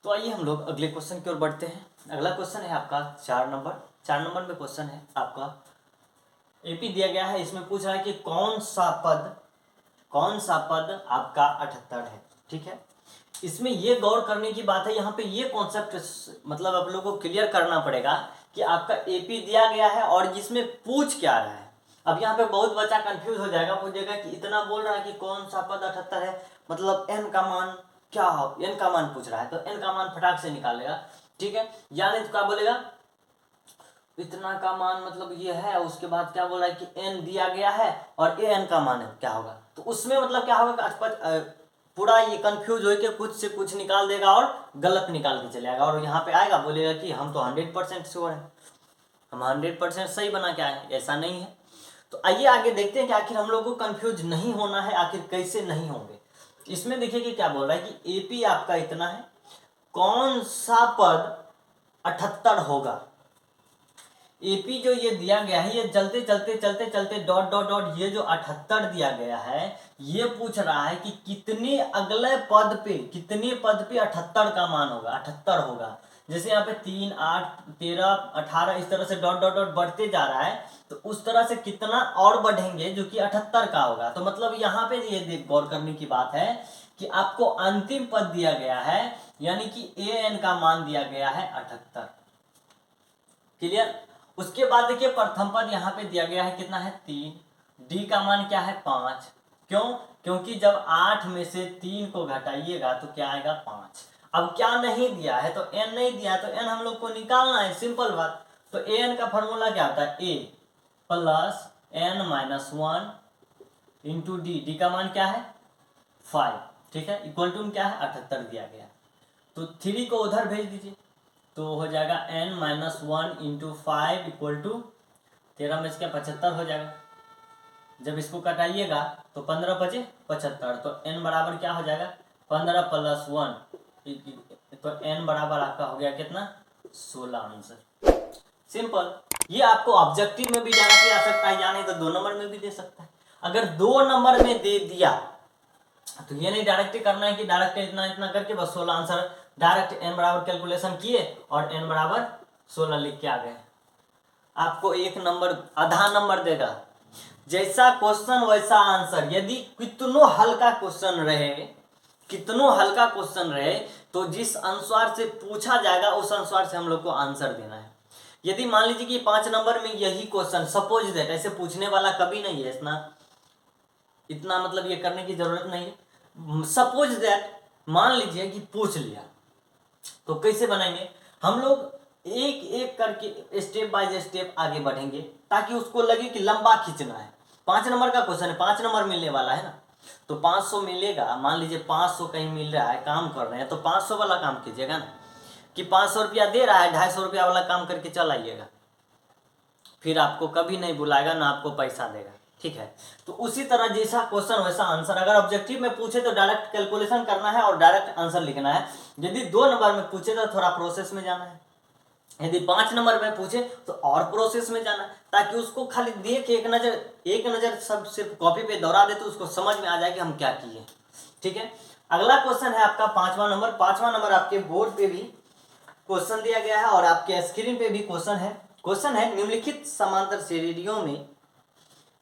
तो आइए हम लोग अगले क्वेश्चन की ओर बढ़ते हैं। अगला क्वेश्चन है आपका 4 नंबर। 4 नंबर में क्वेश्चन है आपका एपी दिया गया है। इसमें पूछ रहा है कि कौन सा पद आपका 78 है। ठीक है, इसमें ये गौर करने की बात है, यहाँ पे ये कॉन्सेप्ट मतलब आप लोगों को क्लियर करना पड़ेगा कि आपका एपी दिया गया है और जिसमें पूछ क्या रहा है। अब यहाँ पे बहुत बच्चा कंफ्यूज हो जाएगा, पूछेगा कि इतना बोल रहा है कि कौन सा पद 78 है, मतलब एन का मान क्या हो, एन का मान पूछ रहा है, तो एन का मान फटाक से निकालेगा। ठीक है, यानी तो क्या बोलेगा, इतना का मान मतलब ये है, उसके बाद क्या बोल रहा है कि एन दिया गया है और ए एन का मान है क्या होगा, तो उसमें मतलब क्या होगा, पूरा ये कंफ्यूज हो के कुछ से कुछ निकाल देगा और गलत निकाल के चले आएगा और यहाँ पे आएगा बोलेगा कि हम तो 100% श्योर है, हम 100% सही बना के आए। ऐसा नहीं है। तो आइए आगे देखते हैं कि आखिर हम लोग को कंफ्यूज नहीं होना है, आखिर कैसे नहीं होंगे। इसमें देखिए कि क्या बोल रहा है कि एपी आपका इतना है, कौन सा पद 78 होगा। एपी जो ये दिया गया है, ये चलते चलते चलते चलते डॉट डॉट डॉट, ये जो 78 दिया गया है, ये पूछ रहा है कि कितने अगले पद पे, कितने पद पे 78 का मान होगा, 78 होगा। जैसे यहाँ पे 3, 8, 13, 18 इस तरह से डॉट डॉट डॉट बढ़ते जा रहा है, तो उस तरह से कितना और बढ़ेंगे जो कि 78 का होगा। तो मतलब यहाँ पे ये देख गौर करने की बात है कि आपको अंतिम पद दिया गया है, यानी कि ए एन का मान दिया गया है 78। क्लियर। उसके बाद देखिए प्रथम पद यहाँ पे दिया गया है कितना है, 3। डी का मान क्या है, 5। क्यों, क्योंकि जब 8 में से 3 को घटाइएगा तो क्या आएगा, 5। अब क्या नहीं दिया है, तो एन नहीं दिया है, तो एन हम लोग को निकालना है, सिंपल बात। तो ए एन का फॉर्मूला क्या होता है, a plus n minus 1 into d. D का मान क्या है, 5। ठीक है, इक्वल टू क्या है, 78 दिया गया। तो 3 को उधर भेज दीजिए, तो हो जाएगा n minus 1 into 5 equal to 13 में इसका 75 हो जाएगा। जब इसको कटाइएगा तो 15 बचे 75, तो n बराबर क्या हो जाएगा, 15 प्लस 1, तो n बराबर आपका हो गया कितना, 16 आंसर। सिंपल। ये आपको ऑब्जेक्टिव में भी डायरेक्टली आ सकता है, या नहीं तो 2 नंबर में भी दे सकता है। अगर 2 नंबर में दे दिया तो ये नहीं डायरेक्ट करना है कि डायरेक्ट इतना इतना करके बस 16 आंसर, डायरेक्ट n बराबर कैलकुलेशन किए और n बराबर 16 लिख के आ गए। आपको 1 नंबर, आधा नंबर देगा। जैसा क्वेश्चन वैसा आंसर। यदि कितनों हल्का क्वेश्चन रहे, कितनों हल्का क्वेश्चन रहे, तो जिस अनुसार से पूछा जाएगा उस अनुसार से हम लोग को आंसर देना है। यदि मान लीजिए कि 5 नंबर में यही क्वेश्चन, सपोज दैट, ऐसे पूछने वाला कभी नहीं है, इतना मतलब ये करने की जरूरत नहीं है। सपोज दैट मान लीजिए कि पूछ लिया, तो कैसे बनाएंगे हम लोग, एक एक करके स्टेप बाय स्टेप आगे बढ़ेंगे ताकि उसको लगे कि लंबा खींचना है। 5 नंबर का क्वेश्चन है, 5 नंबर मिलने वाला है ना, तो 500 मिलेगा। मान लीजिए 500 कहीं मिल रहा है, काम कर रहे हैं, तो 500 वाला काम कीजिएगा ना, कि 500 रुपया दे रहा है, 250 रुपया वाला काम करके चल आइएगा, फिर आपको कभी नहीं बुलाएगा ना आपको पैसा देगा। ठीक है, तो उसी तरह जैसा क्वेश्चन वैसा आंसर। अगर ऑब्जेक्टिव में पूछे तो डायरेक्ट कैलकुलेशन करना है और डायरेक्ट आंसर लिखना है। यदि 2 नंबर में पूछे तो थोड़ा प्रोसेस में जाना है। यदि 5 नंबर में पूछे तो और प्रोसेस में जाना है, ताकि उसको खाली देख एक नजर सब सिर्फ कॉपी पे दोहरा दे तो उसको समझ में आ जाए कि हम क्या किए। ठीक है, अगला क्वेश्चन है आपका 5वां नंबर। 5वां नंबर आपके बोर्ड पे भी क्वेश्चन दिया गया है और आपके स्क्रीन पे भी क्वेश्चन है। क्वेश्चन है, निम्नलिखित समांतर श्रेणियों में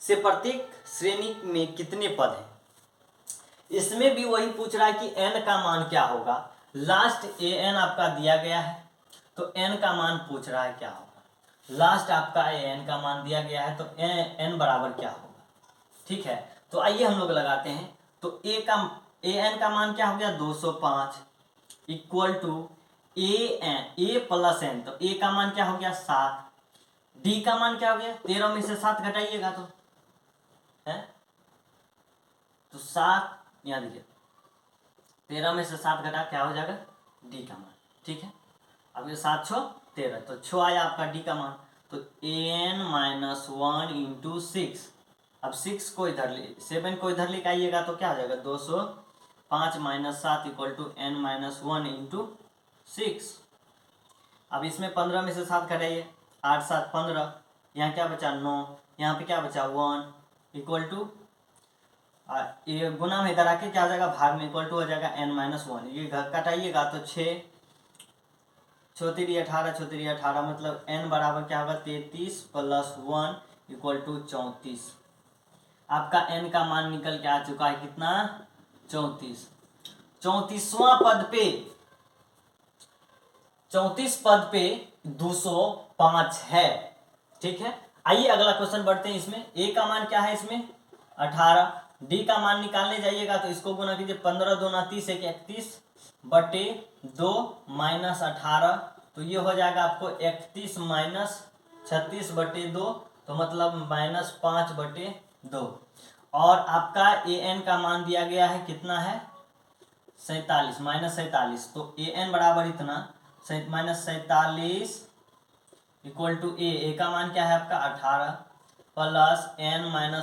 से प्रत्येक श्रेणी में कितने पद हैं। इसमें भी वही पूछ रहा है कि n का मान क्या होगा। लास्ट an आपका दिया गया है, तो n का मान पूछ रहा है क्या होगा। लास्ट आपका an का मान दिया गया है, तो n बराबर क्या होगा। ठीक है, तो आइए हम लोग लगाते हैं। तो an का मान क्या हो गया, 205 equal to a plus n, तो a का मान क्या हो गया, 7। d का मान क्या हो गया, 13 में से 7 घटाइएगा तो है, तो 7, यहाँ देखिए 13 में से 7 घटा क्या हो जाएगा, डी का मान। ठीक है, अब ये 7 6 13, तो 6 आया आपका डी का मान। तो an माइनस 1 इंटू 6, अब 6 को इधर ले, 7 को इधर लेके आइएगा तो क्या हो जाएगा, 205 minus 7 equal to n minus 1 into 6। अब इसमें 15 में से 7 घटाइए, 8 7 15, यहाँ क्या बचा 9, यहाँ पे क्या बचा 1 इक्वल टू, ये गुना में इधर आके क्या हो जाएगा, भाग में, इक्वल टू हो जाएगा n माइनस 1। ये कटाइएगा तो 6 चौतीरी 18 मतलब n बराबर क्या होगा 33 + 1 = 34। आपका n का मान निकल के आ चुका है कितना 34। 34वां पद पे 34 पद पे 205 है। ठीक है, आइए अगला क्वेश्चन बढ़ते हैं। इसमें a का मान क्या है, इसमें 18, d का मान निकालने जाइएगा तो इसको गुना कीजिए 15 दूना 30 1 31 बटे 2 माइनस 18, तो ये हो जाएगा आपको 31 माइनस 36 बटे 2, तो मतलब -5 बटे 2। और आपका an का मान दिया गया है कितना है 47 -47, तो an बराबर इतना -47 = a का मान क्या है आपका 18 प्लस n - 1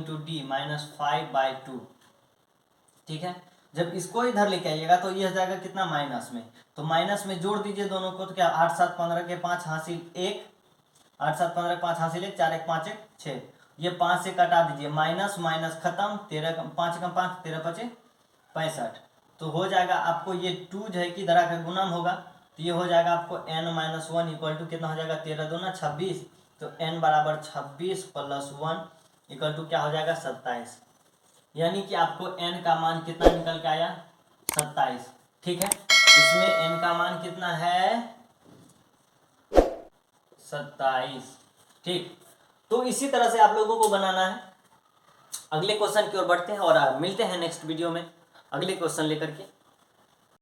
× d -5/2। ठीक है, जब इसको इधर लेके आइएगा तो ये हो जाएगा कितना माइनस में, तो माइनस में जोड़ दीजिए दोनों को, तो क्या 8 7 15 के 5 हासिल 1, 8 7 15 के 5 हासिल 1, 4 1 5 1 6, ये 5 से कटा दीजिए, माइनस माइनस खत्म, 13 5 कम 5 13 5 65, तो हो जाएगा आपको ये 2 जो है कि इधर आकर गुणन होगा, तो ये हो जाएगा आपको n - 1 = कितना हो जाएगा 13 दूना 26, तो n बराबर 26 + 1 = क्या हो जाएगा 27, यानी कि आपको n का मान कितना निकल के आया 27। ठीक है, इसमें n का मान कितना है 27। ठीक, तो इसी तरह से आप लोगों को बनाना है। अगले क्वेश्चन की ओर बढ़ते हैं और मिलते हैं नेक्स्ट वीडियो में अगले क्वेश्चन लेकर के।